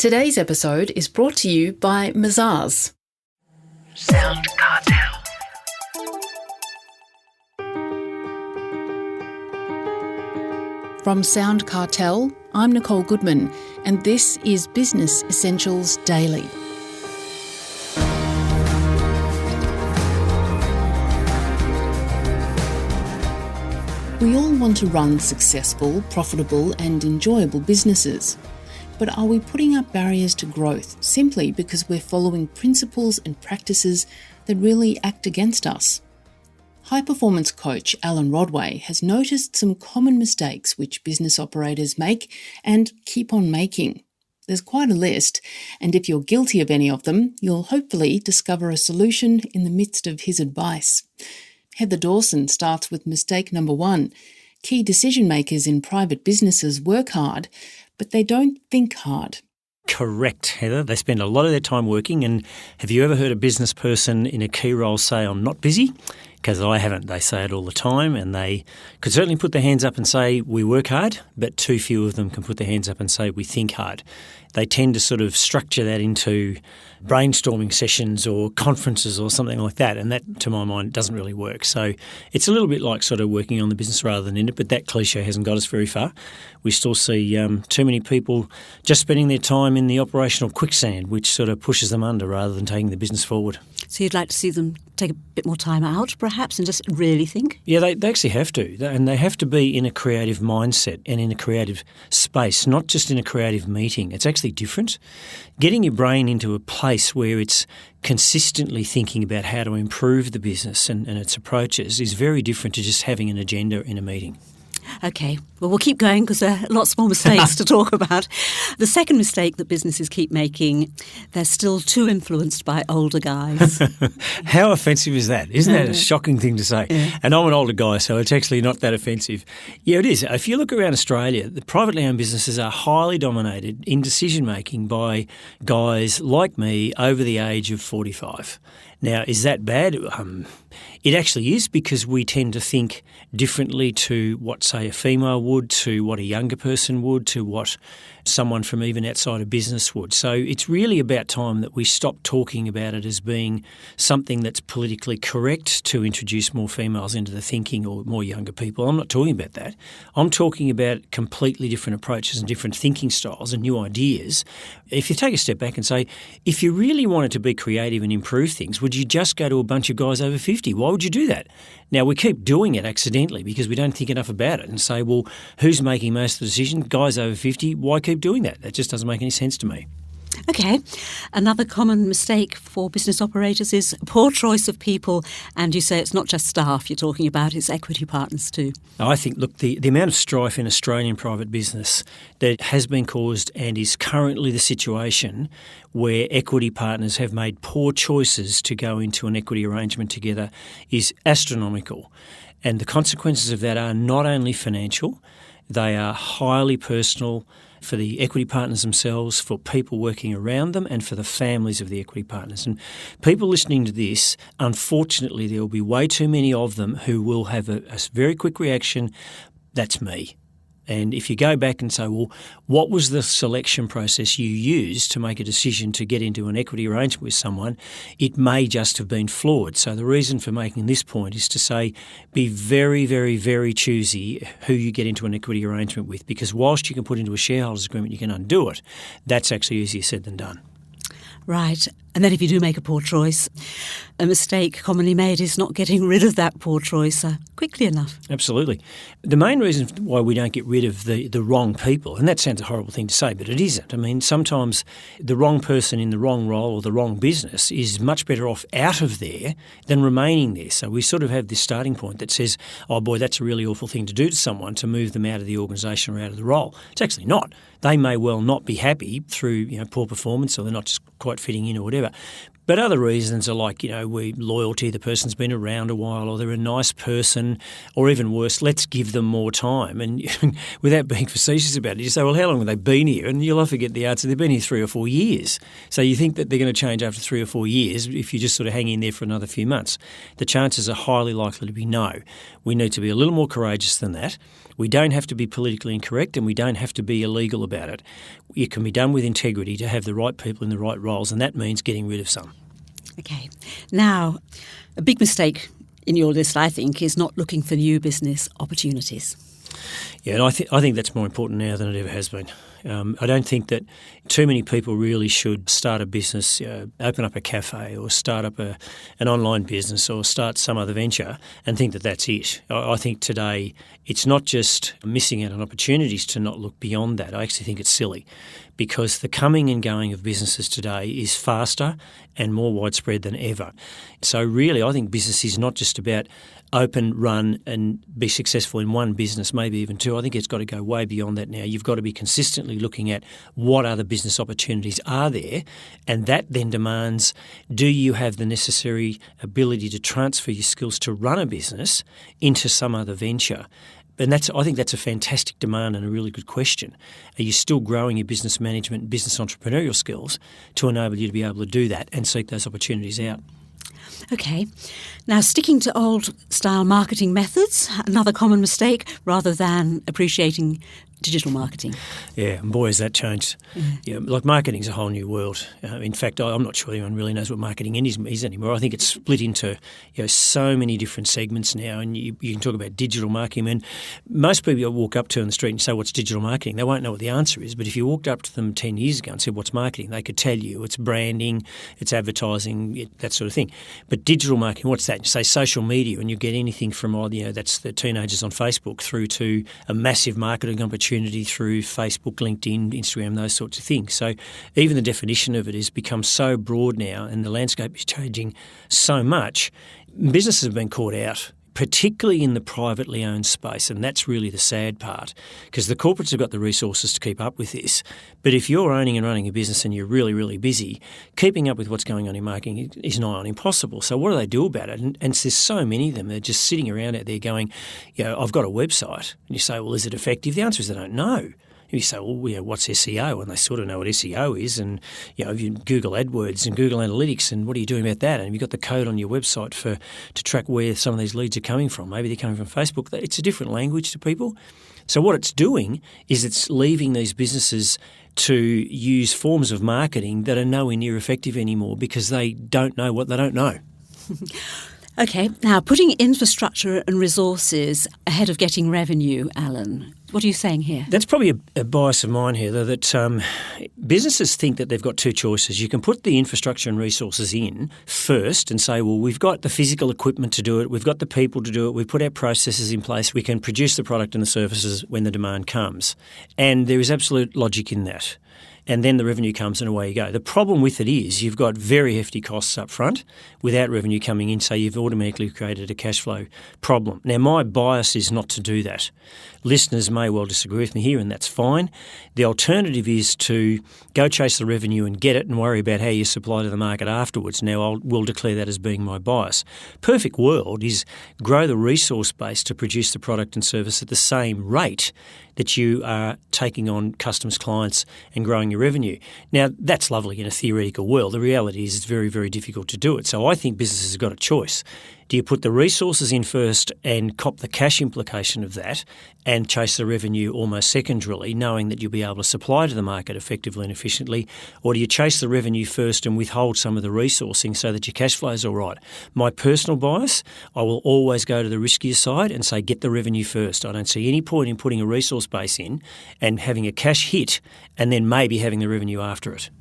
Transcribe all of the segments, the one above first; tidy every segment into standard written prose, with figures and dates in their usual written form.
Today's episode is brought to you by Mazars. SoundCartel. From SoundCartel, I'm Nicole Goodman, and this is Business Essentials Daily. We all want to run successful, profitable and enjoyable businesses. But are we putting up barriers to growth simply because we're following principles and practices that really act against us? High-performance coach Alan Rodway has noticed some common mistakes which business operators make and keep on making. There's quite a list, and if you're guilty of any of them, you'll hopefully discover a solution in the midst of his advice. Heather Dawson starts with mistake number 1. Key decision makers in private businesses work hard, but they don't think hard. Correct, Heather. They spend a lot of their time working, and have you ever heard a business person in a key role say, "I'm not busy"? Because I haven't. They say it all the time, and they could certainly put their hands up and say, "We work hard," but too few of them can put their hands up and say, "We think hard." They tend to sort of structure that into brainstorming sessions or conferences or something like that, and that, to my mind, doesn't really work. So it's a little bit like sort of working on the business rather than in it, but that cliche hasn't got us very far. We still see too many people just spending their time in the operational quicksand, which sort of pushes them under rather than taking the business forward. So you'd like to see them take a bit more time out, perhaps, and just really think? Yeah, they actually have to. And they have to be in a creative mindset and in a creative space, not just in a creative meeting. It's actually different. Getting your brain into a place where it's consistently thinking about how to improve the business and its approaches is very different to just having an agenda in a meeting. Okay, well, we'll keep going because there are lots more mistakes to talk about. The second mistake that businesses keep making, they're still too influenced by older guys. How offensive is that? Isn't that a shocking thing to say? Yeah. And I'm an older guy, so it's actually not that offensive. Yeah, it is. If you look around Australia, the privately owned businesses are highly dominated in decision-making by guys like me over the age of 45. Now, is that bad? It actually is, because we tend to think differently to what, say, a female would, to what a younger person would, to what someone from even outside of business would. So it's really about time that we stop talking about it as being something that's politically correct to introduce more females into the thinking or more younger people. I'm not talking about that. I'm talking about completely different approaches and different thinking styles and new ideas. If you take a step back and say, if you really wanted to be creative and improve things, would you just go to a bunch of guys over 50? Why would you do that? Now, we keep doing it accidentally because we don't think enough about it and say, well, who's making most of the decisions? Guys over 50, why keep doing that? That just doesn't make any sense to me. Okay, another common mistake for business operators is poor choice of people, and you say it's not just staff you're talking about, it's equity partners too. I think, look, the amount of strife in Australian private business that has been caused and is currently the situation where equity partners have made poor choices to go into an equity arrangement together is astronomical. And the consequences of that are not only financial, they are highly personal for the equity partners themselves, for people working around them, and for the families of the equity partners. And people listening to this, unfortunately, there will be way too many of them who will have a very quick reaction, "That's me." And if you go back and say, well, what was the selection process you used to make a decision to get into an equity arrangement with someone, it may just have been flawed. So the reason for making this point is to say be very, very, very choosy who you get into an equity arrangement with, because whilst you can put into a shareholders agreement, you can undo it. That's actually easier said than done. Right. And then if you do make a poor choice, a mistake commonly made is not getting rid of that poor choice quickly enough. Absolutely. The main reason why we don't get rid of the wrong people, and that sounds a horrible thing to say, but it isn't. I mean, sometimes the wrong person in the wrong role or the wrong business is much better off out of there than remaining there. So we sort of have this starting point that says, oh boy, that's a really awful thing to do to someone, to move them out of the organisation or out of the role. It's actually not. They may well not be happy through poor performance, or they're not just quite fitting in or whatever. But other reasons are like, loyalty, the person's been around a while, or they're a nice person, or even worse, let's give them more time. And without being facetious about it, you say, well, how long have they been here? And you'll often get the answer, they've been here 3 or 4 years. So you think that they're going to change after 3 or 4 years if you just sort of hang in there for another few months. The chances are highly likely to be no. We need to be a little more courageous than that. We don't have to be politically incorrect, and we don't have to be illegal about it. It can be done with integrity to have the right people in the right roles, and that means getting rid of some. Okay. Now, a big mistake in your list, I think, is not looking for new business opportunities. Yeah, and I think that's more important now than it ever has been. I don't think that too many people really should start a business, open up a cafe or start up an online business or start some other venture and think that that's it. I think today it's not just missing out on opportunities to not look beyond that. I actually think it's silly because the coming and going of businesses today is faster and more widespread than ever. So really, I think business is not just about open, run and be successful in one business, maybe even two. I think it's got to go way beyond that now. You've got to be consistently looking at what other business opportunities are there, and that then demands, do you have the necessary ability to transfer your skills to run a business into some other venture? And I think that's a fantastic demand and a really good question. Are you still growing your business management and business entrepreneurial skills to enable you to be able to do that and seek those opportunities out? Okay. Now, sticking to old-style marketing methods, another common mistake, rather than appreciating digital marketing. Yeah, and boy, has that changed. Yeah, like marketing's a whole new world. In fact, I'm not sure anyone really knows what marketing is anymore. I think it's split into so many different segments now, and you can talk about digital marketing. And most people you walk up to on the street and say, what's digital marketing? They won't know what the answer is, but if you walked up to them 10 years ago and said, what's marketing? They could tell you it's branding, it's advertising, that sort of thing. But digital marketing, what's that? You say social media, and you get anything from, that's the teenagers on Facebook through to a massive marketing opportunity through Facebook, LinkedIn, Instagram, those sorts of things. So even the definition of it has become so broad now, and the landscape is changing so much. Businesses have been caught out, particularly in the privately owned space, and that's really the sad part, because the corporates have got the resources to keep up with this. But if you're owning and running a business and you're really, really busy, keeping up with what's going on in marketing is nigh on impossible. So what do they do about it? And there's so many of them. They're just sitting around out there going, I've got a website. And you say, well, is it effective? The answer is they don't know. You say, well, what's SEO? And they sort of know what SEO is. And, if you Google AdWords and Google Analytics, and what are you doing about that? And you've got the code on your website to track where some of these leads are coming from. Maybe they're coming from Facebook. It's a different language to people. So what it's doing is it's leaving these businesses to use forms of marketing that are nowhere near effective anymore because they don't know what they don't know. Okay, now putting infrastructure and resources ahead of getting revenue, Alan, what are you saying here? That's probably a bias of mine here, though, that businesses think that they've got two choices. You can put the infrastructure and resources in first and say, well, we've got the physical equipment to do it, we've got the people to do it, we've put our processes in place, we can produce the product and the services when the demand comes. And there is absolute logic in that. And then the revenue comes and away you go. The problem with it is you've got very hefty costs up front without revenue coming in, so you've automatically created a cash flow problem. Now, my bias is not to do that. Listeners may well disagree with me here, and that's fine. The alternative is to go chase the revenue and get it and worry about how you supply to the market afterwards. Now, we'll declare that as being my bias. Perfect world is grow the resource base to produce the product and service at the same rate that you are taking on customers, clients and growing your revenue. Now, that's lovely in a theoretical world. The reality is it's very, very difficult to do it. So I think businesses have got a choice. Do you put the resources in first and cop the cash implication of that and chase the revenue almost secondarily, knowing that you'll be able to supply to the market effectively and efficiently? Or do you chase the revenue first and withhold some of the resourcing so that your cash flow is all right? My personal bias, I will always go to the riskier side and say get the revenue first. I don't see any point in putting a resource base in and having a cash hit and then maybe having the revenue after it.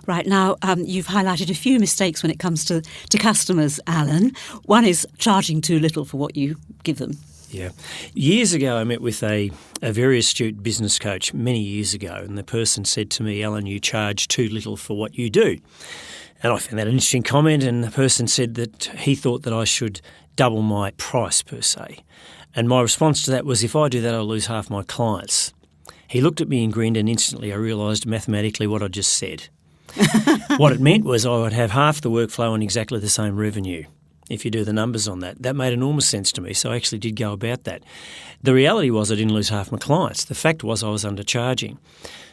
Right, now you've highlighted a few mistakes when it comes to customers, Alan. One is charging too little for what you give them. Yeah. Years ago, I met with a very astute business coach many years ago, and the person said to me, Alan, you charge too little for what you do. And I found that an interesting comment, and the person said that he thought that I should double my price per se. And my response to that was, if I do that, I'll lose half my clients. He looked at me and grinned, and instantly I realised mathematically what I just said. What it meant was I would have half the workflow on exactly the same revenue. If you do the numbers on that, that made enormous sense to me. So I actually did go about that. The reality was I didn't lose half my clients. The fact was I was undercharging.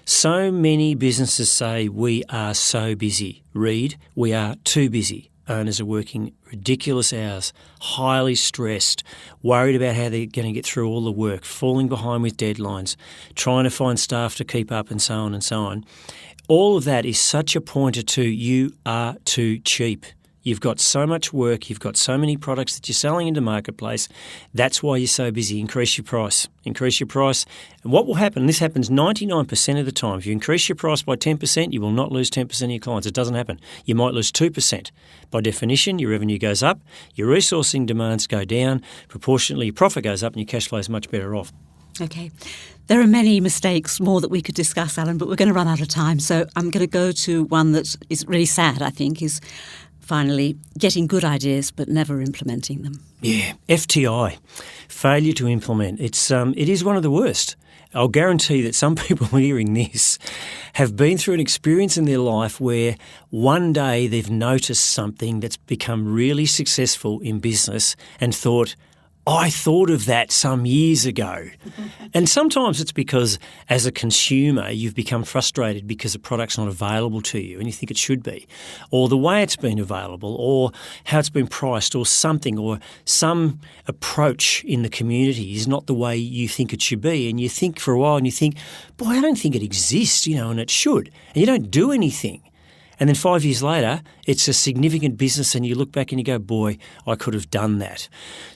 So many businesses say we are so busy. Read, we are too busy. Owners are working ridiculous hours, highly stressed, worried about how they're going to get through all the work, falling behind with deadlines, trying to find staff to keep up and so on and so on. All of that is such a pointer to you are too cheap. You've got so much work, you've got so many products that you're selling into the marketplace. That's why you're so busy. Increase your price. Increase your price. And what will happen, and this happens 99% of the time, if you increase your price by 10%, you will not lose 10% of your clients. It doesn't happen. You might lose 2%. By definition, your revenue goes up, your resourcing demands go down, proportionately your profit goes up and your cash flow is much better off. Okay. There are many mistakes more that we could discuss, Alan, but we're going to run out of time. So I'm going to go to one that is really sad, I think, is finally getting good ideas but never implementing them. Yeah, FTI, failure to implement. It is one of the worst. I'll guarantee that some people hearing this have been through an experience in their life where one day they've noticed something that's become really successful in business and thought, I thought of that some years ago. And sometimes it's because as a consumer you've become frustrated because the product's not available to you and you think it should be, or the way it's been available, or how it's been priced, or something, or some approach in the community is not the way you think it should be. And you think for a while and you think, boy, I don't think it exists, and it should. And you don't do anything. And then 5 years later, it's a significant business and you look back and you go, boy, I could have done that.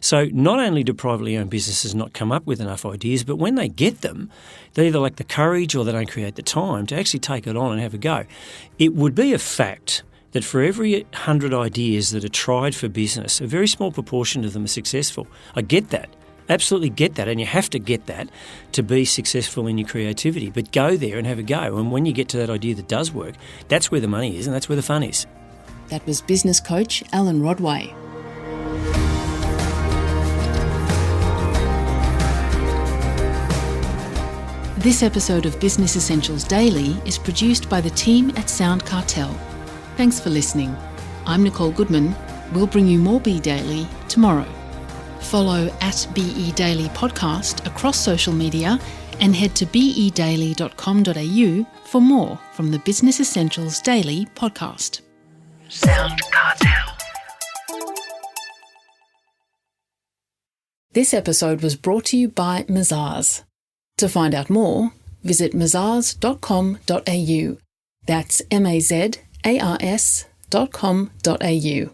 So not only do privately owned businesses not come up with enough ideas, but when they get them, they either lack the courage or they don't create the time to actually take it on and have a go. It would be a fact that for every 100 ideas that are tried for business, a very small proportion of them are successful. I get that. Absolutely get that, and you have to get that to be successful in your creativity. But go there and have a go, and when you get to that idea that does work, that's where the money is and that's where the fun is. That was business coach Alan Rodway. This episode of Business Essentials Daily is produced by the team at SoundCartel. Thanks for listening. I'm Nicole Goodman. We'll bring you more Be Daily tomorrow. Follow @BE Daily Podcast across social media and head to bedaily.com.au for more from the Business Essentials Daily podcast. SoundCartel. This episode was brought to you by Mazars. To find out more, visit mazars.com.au. That's mazars.com.au.